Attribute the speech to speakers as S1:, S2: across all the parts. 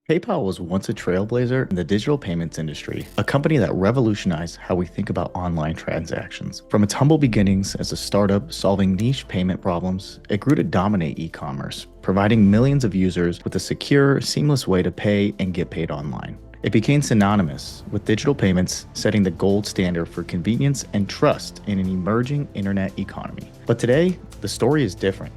S1: PayPal was once a trailblazer in the digital payments industry, a company that revolutionized how we think about online transactions. From its humble beginnings as a startup solving niche payment problems, it grew to dominate e-commerce, providing millions of users with a secure, seamless way to pay and get paid online. It became synonymous with digital payments, setting the gold standard for convenience and trust in an emerging internet economy. But today, the story is different.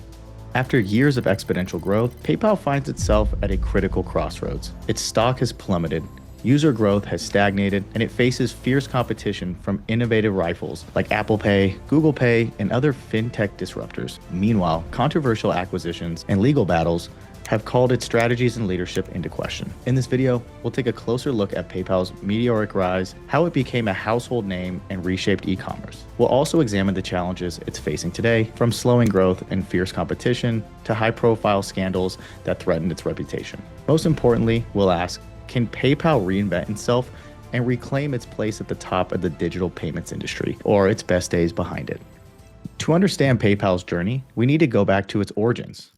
S1: After years of exponential growth, PayPal finds itself at a critical crossroads. Its stock has plummeted, user growth has stagnated, and it faces fierce competition from innovative rivals like Apple Pay, Google Pay, and other fintech disruptors. Meanwhile, controversial acquisitions and legal battles have called its strategies and leadership into question. In this video, we'll take a closer look at PayPal's meteoric rise, how it became a household name and reshaped e-commerce. We'll also examine the challenges it's facing today, from slowing growth and fierce competition to high-profile scandals that threaten its reputation. Most importantly, we'll ask, can PayPal reinvent itself and reclaim its place at the top of the digital payments industry, or its best days behind it? To understand PayPal's journey, we need to go back to its origins.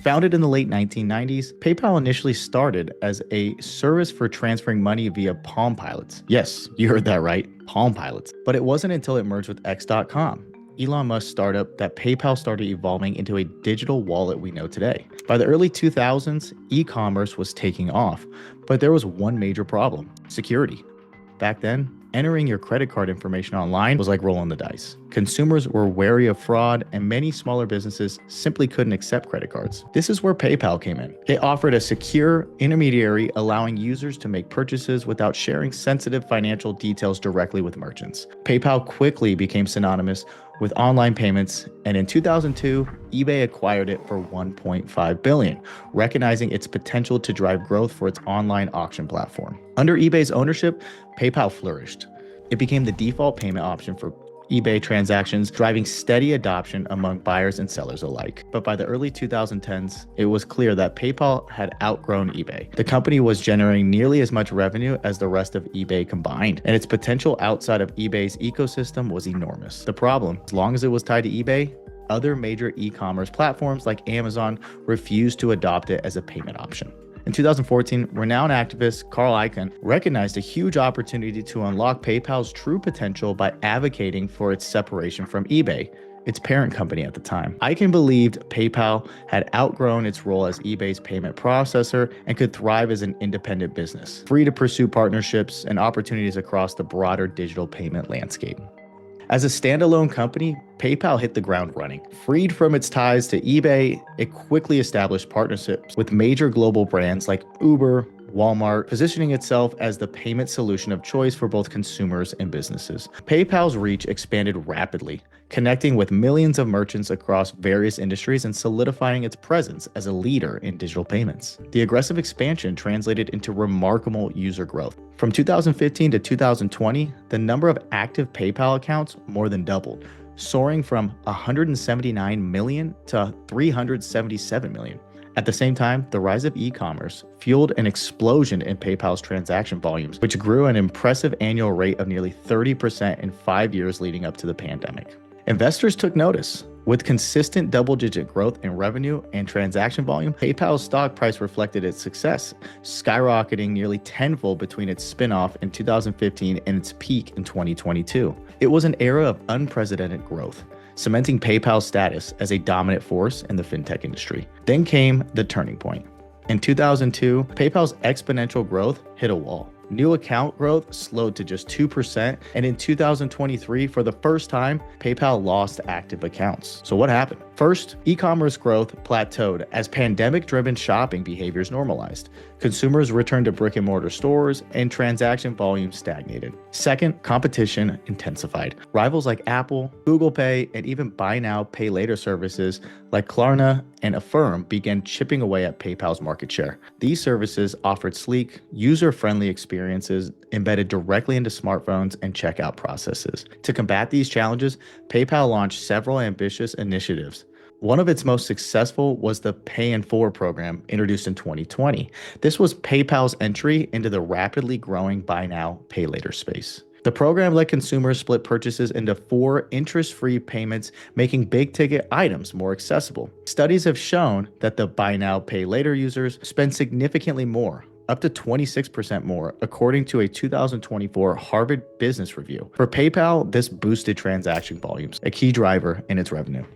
S1: Founded in the late 1990s, PayPal initially started as a service for transferring money via Palm Pilots. Yes, you heard that right, Palm Pilots. But it wasn't until it merged with X.com, Elon Musk's startup, that PayPal started evolving into a digital wallet we know today. By the early 2000s, e-commerce was taking off, but there was one major problem: security. Back then, entering your credit card information online was like rolling the dice. Consumers were wary of fraud, and many smaller businesses simply couldn't accept credit cards. This is where PayPal came in. It offered a secure intermediary, allowing users to make purchases without sharing sensitive financial details directly with merchants. PayPal quickly became synonymous with online payments, and in 2002, eBay acquired it for $1.5 billion, recognizing its potential to drive growth for its online auction platform. Under eBay's ownership, PayPal flourished. It became the default payment option for eBay transactions, driving steady adoption among buyers and sellers alike. But by the early 2010s, it was clear that PayPal had outgrown eBay. The company was generating nearly as much revenue as the rest of eBay combined, and its potential outside of eBay's ecosystem was enormous. The problem, as long as it was tied to eBay, other major e-commerce platforms like Amazon refused to adopt it as a payment option. In 2014, renowned activist Carl Icahn recognized a huge opportunity to unlock PayPal's true potential by advocating for its separation from eBay, its parent company at the time. Icahn believed PayPal had outgrown its role as eBay's payment processor and could thrive as an independent business, free to pursue partnerships and opportunities across the broader digital payment landscape. As a standalone company, PayPal hit the ground running. Freed from its ties to eBay, it quickly established partnerships with major global brands like Uber, Walmart, positioning itself as the payment solution of choice for both consumers and businesses. PayPal's reach expanded rapidly, connecting with millions of merchants across various industries and solidifying its presence as a leader in digital payments. The aggressive expansion translated into remarkable user growth. From 2015 to 2020, the number of active PayPal accounts more than doubled, soaring from 179 million to 377 million. At the same time, the rise of e-commerce fueled an explosion in PayPal's transaction volumes, which grew at an impressive annual rate of nearly 30% in 5 years leading up to the pandemic. Investors took notice. With consistent double-digit growth in revenue and transaction volume, PayPal's stock price reflected its success, skyrocketing nearly tenfold between its spinoff in 2015 and its peak in 2022. It was an era of unprecedented growth, cementing PayPal's status as a dominant force in the fintech industry. Then came the turning point. In 2002, PayPal's exponential growth hit a wall. New account growth slowed to just 2%, and in 2023, for the first time, PayPal lost active accounts. So what happened? First, e-commerce growth plateaued as pandemic-driven shopping behaviors normalized. Consumers returned to brick-and-mortar stores, and transaction volume stagnated. Second, competition intensified. Rivals like Apple, Google Pay, and even buy now, pay later services like Klarna and Affirm began chipping away at PayPal's market share. These services offered sleek, user-friendly experiences embedded directly into smartphones and checkout processes. To combat these challenges, PayPal launched several ambitious initiatives. One of its most successful was the Pay in 4 program, introduced in 2020. This was PayPal's entry into the rapidly growing buy now, pay later space. The program let consumers split purchases into 4 interest-free payments, making big-ticket items more accessible. Studies have shown that the buy now, pay later users spend significantly more, up to 26% more, according to a 2024 Harvard Business Review. For PayPal, this boosted transaction volumes, a key driver in its revenue.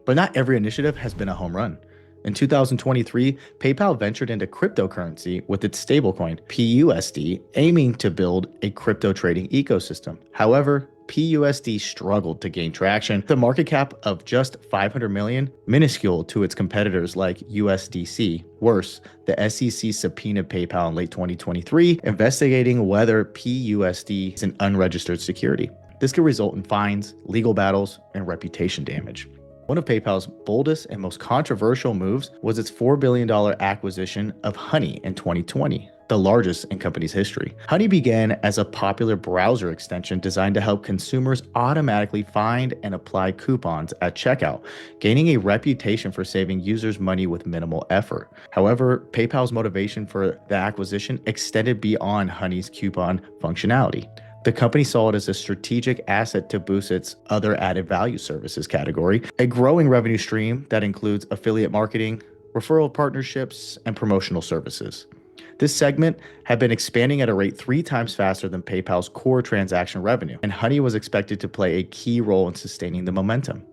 S1: But not every initiative has been a home run. In 2023, PayPal ventured into cryptocurrency with its stablecoin, PUSD, aiming to build a crypto trading ecosystem. However, PUSD struggled to gain traction. The market cap of just 500 million, minuscule to its competitors like USDC. Worse, the SEC subpoenaed PayPal in late 2023, investigating whether PUSD is an unregistered security. This could result in fines, legal battles, and reputation damage. One of PayPal's boldest and most controversial moves was its $4 billion acquisition of Honey in 2020, the largest in company's history. Honey began as a popular browser extension designed to help consumers automatically find and apply coupons at checkout, gaining a reputation for saving users money with minimal effort. However, PayPal's motivation for the acquisition extended beyond Honey's coupon functionality. The company saw it as a strategic asset to boost its other added value services category, a growing revenue stream that includes affiliate marketing, referral partnerships, and promotional services. This segment had been expanding at a rate 3 times faster than PayPal's core transaction revenue, and Honey was expected to play a key role in sustaining the momentum.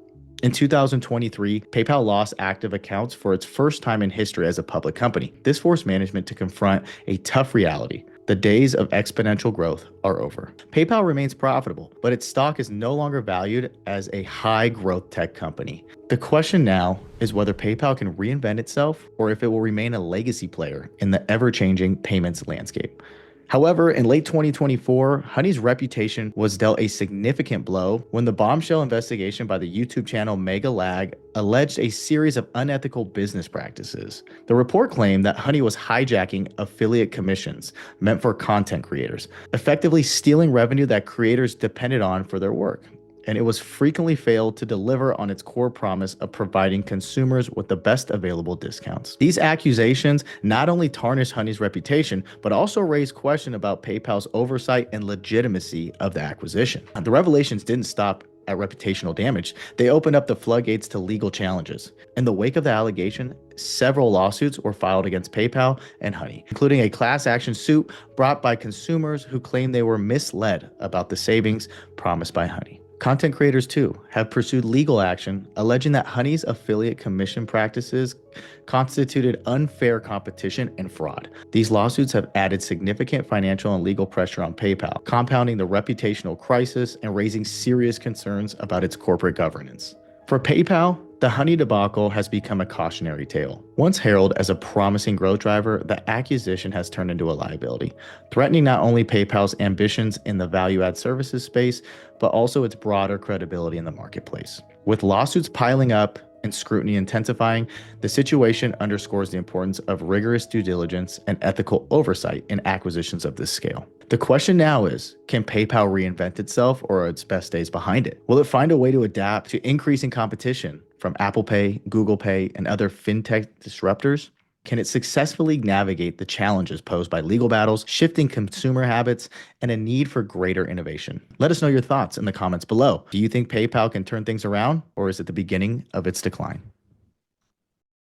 S1: In 2023, PayPal lost active accounts for its first time in history as a public company. This forced management to confront a tough reality. The days of exponential growth are over. PayPal remains profitable, but its stock is no longer valued as a high-growth tech company. The question now is whether PayPal can reinvent itself or if it will remain a legacy player in the ever-changing payments landscape. However, in late 2024, Honey's reputation was dealt a significant blow when the bombshell investigation by the YouTube channel Mega Lag alleged a series of unethical business practices. The report claimed that Honey was hijacking affiliate commissions meant for content creators, effectively stealing revenue that creators depended on for their work. And it was frequently failed to deliver on its core promise of providing consumers with the best available discounts. These accusations not only tarnished Honey's reputation, but also raised questions about PayPal's oversight and legitimacy of the acquisition. The revelations didn't stop at reputational damage. They opened up the floodgates to legal challenges. In the wake of the allegation, several lawsuits were filed against PayPal and Honey, including a class action suit brought by consumers who claimed they were misled about the savings promised by Honey. Content creators, too, have pursued legal action, alleging that Honey's affiliate commission practices constituted unfair competition and fraud. These lawsuits have added significant financial and legal pressure on PayPal, compounding the reputational crisis and raising serious concerns about its corporate governance. For PayPal, the Honey debacle has become a cautionary tale. Once heralded as a promising growth driver, the acquisition has turned into a liability, threatening not only PayPal's ambitions in the value-add services space, but also its broader credibility in the marketplace. With lawsuits piling up and scrutiny intensifying, the situation underscores the importance of rigorous due diligence and ethical oversight in acquisitions of this scale. The question now is, can PayPal reinvent itself or are its best days behind it? Will it find a way to adapt to increasing competition from Apple Pay, Google Pay, and other fintech disruptors? Can it successfully navigate the challenges posed by legal battles, shifting consumer habits, and a need for greater innovation? Let us know your thoughts in the comments below. Do you think PayPal can turn things around, or is it the beginning of its decline?